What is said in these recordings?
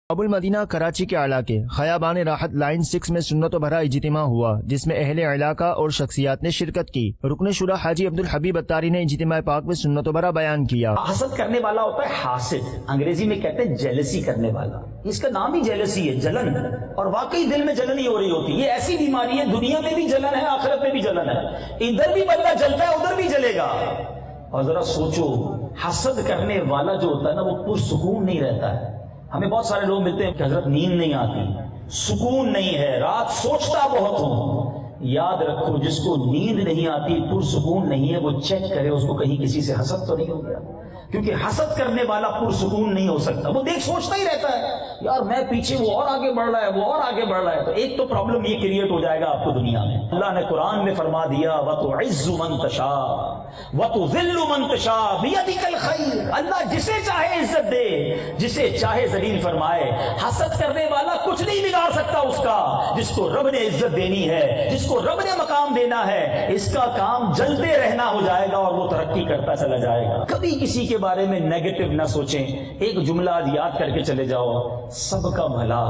ابو المدینہ کراچی کے علاقے خیابان راحت لائن 6 میں سنت و بھرا اجتماع ہوا جس میں اہل علاقہ اور شخصیات نے شرکت کی۔ رکن شورا حاجی عبدالحبیب اتاری نے اجتماع پاک میں سنت و بھرا بیان کیا۔ حسد کرنے والا ہوتا ہے حاسد، انگریزی میں کہتے ہیں جیلسی کرنے والا، اس کا نام ہی جیلسی ہے، جلن، اور واقعی دل میں جلن ہی ہو رہی ہوتی ہے۔ یہ ایسی بیماری ہے، دنیا میں بھی جلن ہے، آخرت میں بھی جلن ہے، ادھر بھی بندہ جلتا ہے ادھر بھی جلے گا۔ اور ذرا سوچو، حسد کرنے والا جو ہوتا ہے نا وہ پرسکون نہیں رہتا ہے۔ ہمیں بہت سارے لوگ ملتے ہیں کہ حضرت نیند نہیں آتی، سکون نہیں ہے، رات سوچتا بہت ہوں۔ یاد رکھو، جس کو نیند نہیں آتی، پرسکون نہیں ہے، وہ چیک کرے اس کو کہیں کسی سے حسد تو نہیں ہو گیا، کیونکہ حسد کرنے والا پرسکون نہیں ہو سکتا، وہ دیکھ سوچتا ہی رہتا ہے یار میں پیچھے، وہ اور آگے بڑھ رہا ہے، وہ اور آگے بڑھ رہا ہے۔ تو ایک تو پرابلم یہ کریٹ ہو جائے گا آپ کو دنیا میں۔ اللہ نے قرآن میں فرما دیا وَتُعِزُّ مَن تَشَاءُ وَتُذِلُّ مَن تَشَاءُ بِيَدِكَ الْخَيْرُ، اللہ جسے چاہے عزت دے، جسے چاہے ذلیل فرمائے۔ حسد کرنے والا کچھ نہیں بگاڑ سکتا اس کا، جس کو رب نے عزت دینی ہے، جس کو رب نے مقام دینا ہے، اس کا کام جلدے رہنا ہو جائے گا اور وہ ترقی کرتا چلا جائے گا۔ کبھی کسی کے بارے میں نیگیٹو نہ سوچیں، ایک جملہ یاد کر کے چلے جاؤ، سب کا بھلا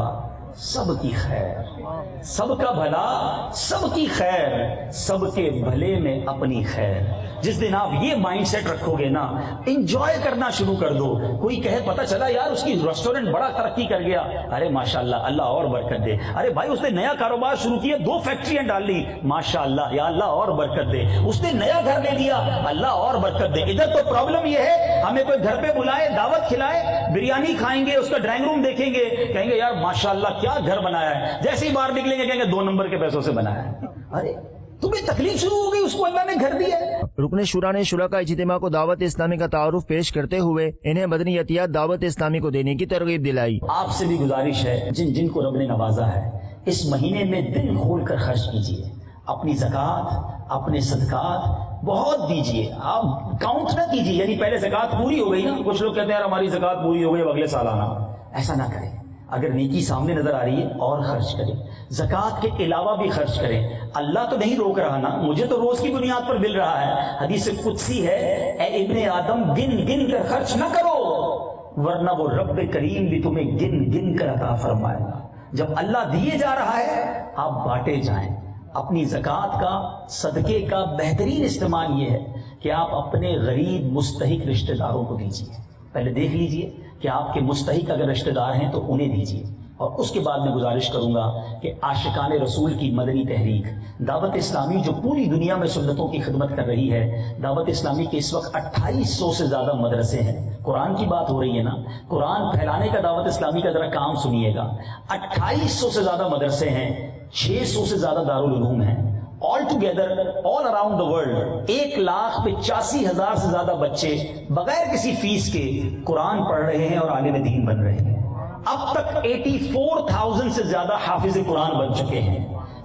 سب کی خیر، سب کا بھلا سب کی خیر، سب کے بھلے میں اپنی خیر۔ جس دن آپ یہ مائنڈ سیٹ رکھو گے نا، انجوائے کرنا شروع کر دو۔ کوئی کہے پتہ چلا یار اس کی ریسٹورنٹ بڑا ترقی کر گیا، ارے ماشاءاللہ اللہ اور برکت دے۔ ارے بھائی اس نے نیا کاروبار شروع کیا، 2 فیکٹریاں ڈال لی، ماشاءاللہ یا اللہ اور برکت دے۔ اس نے نیا گھر لے لیا، اللہ اور برکت دے۔ ادھر تو پرابلم یہ ہے، ہمیں کوئی گھر پہ بلائے، دعوت کھلائے، بریانی کھائیں گے، اس کا ڈرائنگ روم دیکھیں گے، کہیں گے یار ماشاءاللہ کیا گھر بنایا ہے، جیسے ہی باہر نکلیں گے کہیں گے 2 نمبر کے پیسوں سے بنایا ہے۔ ارے تمہیں تکلیف شروع ہو گئی، اس کو اللہ نے گھر دیا ہے۔ رکن شورا نے شرکاء اجتماع کو دعوت اسلامی کا تعارف پیش کرتے ہوئے انہیں مدنی عطیات دعوت اسلامی کو دینے کی ترغیب دلائی۔ آپ سے بھی گزارش ہے، جن کو رب نے نوازا ہے، اس مہینے میں دل کھول کر خرچ کیجیے، اپنی زکوٰۃ، اپنے صدقات بہت دیجیے، آپ کاؤنٹ نہ کیجیے، یعنی پہلے زکوٰۃ پوری ہو گئی نا، کچھ لوگ کہتے ہیں یار ہماری زکوٰۃ پوری ہو گئی اب اگلے سال آنا، ایسا نہ کریں۔ اگر نیکی سامنے نظر آ رہی ہے اور خرچ کریں، زکوٰۃ کے علاوہ بھی خرچ کریں۔ اللہ تو نہیں روک رہا نا، مجھے تو روز کی بنیاد پر مل رہا ہے۔ حدیث قدسی ہے، اے ابن آدم گن گن کر خرچ نہ کرو، ورنہ وہ رب کریم بھی تمہیں گن گن کر عطا فرمائے گا۔ جب اللہ دیے جا رہا ہے آپ بانٹے جائیں۔ اپنی زکوٰۃ کا، صدقے کا بہترین استعمال یہ ہے کہ آپ اپنے غریب مستحق رشتہ داروں کو دیجیے۔ پہلے دیکھ لیجئے کہ آپ کے مستحق اگر رشتہ دار ہیں تو انہیں دیجیے، اور اس کے بعد میں گزارش کروں گا کہ عاشقان رسول کی مدنی تحریک دعوت اسلامی جو پوری دنیا میں سنتوں کی خدمت کر رہی ہے، دعوت اسلامی کے اس وقت 2800 سے زیادہ مدرسے ہیں۔ قرآن کی بات ہو رہی ہے نا، قرآن پھیلانے کا دعوت اسلامی کا ذرا کام سنیے گا۔ 2800 سے زیادہ مدرسے ہیں، 600 سے زیادہ دارالعلوم ہیں، all together all around the world 1,85,000 سے زیادہ بچے بغیر کسی فیس کے قرآن پڑھ رہے ہیں اور عالم دین بن رہے ہیں۔ اب تک 84,000 سے زیادہ حافظ قرآن بن چکے ہیں،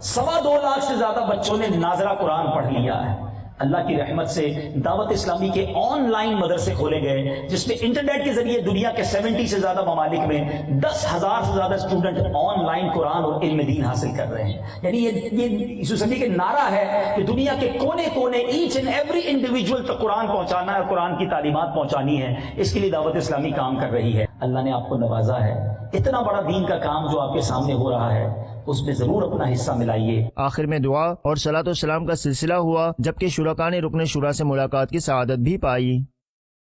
2.25 لاکھ سے زیادہ بچوں نے ناظرہ قرآن پڑھ لیا ہے۔ اللہ کی رحمت سے دعوت اسلامی کے آن لائن مدرسے کھولے گئے، جس میں انٹرنیٹ کے ذریعے دنیا کے 70 سے زیادہ ممالک میں 10,000 سے زیادہ اسٹوڈنٹ آن لائن قرآن اور علم دین حاصل کر رہے ہیں۔ یعنی یہ یوسفی کے نعرہ ہے کہ دنیا کے کونے کونے ایچ اینڈ ایوری انڈیویجول تک قرآن پہنچانا ہے، قرآن کی تعلیمات پہنچانی ہے۔ اس کے لیے دعوت اسلامی کام کر رہی ہے۔ اللہ نے آپ کو نوازا ہے، اتنا بڑا دین کا کام جو آپ کے سامنے ہو رہا ہے، اس میں ضرور اپنا حصہ ملائیے۔ آخر میں دعا اور صلاۃ و سلام کا سلسلہ ہوا، جبکہ شرکاء نے رکن شورا سے ملاقات کی سعادت بھی پائی۔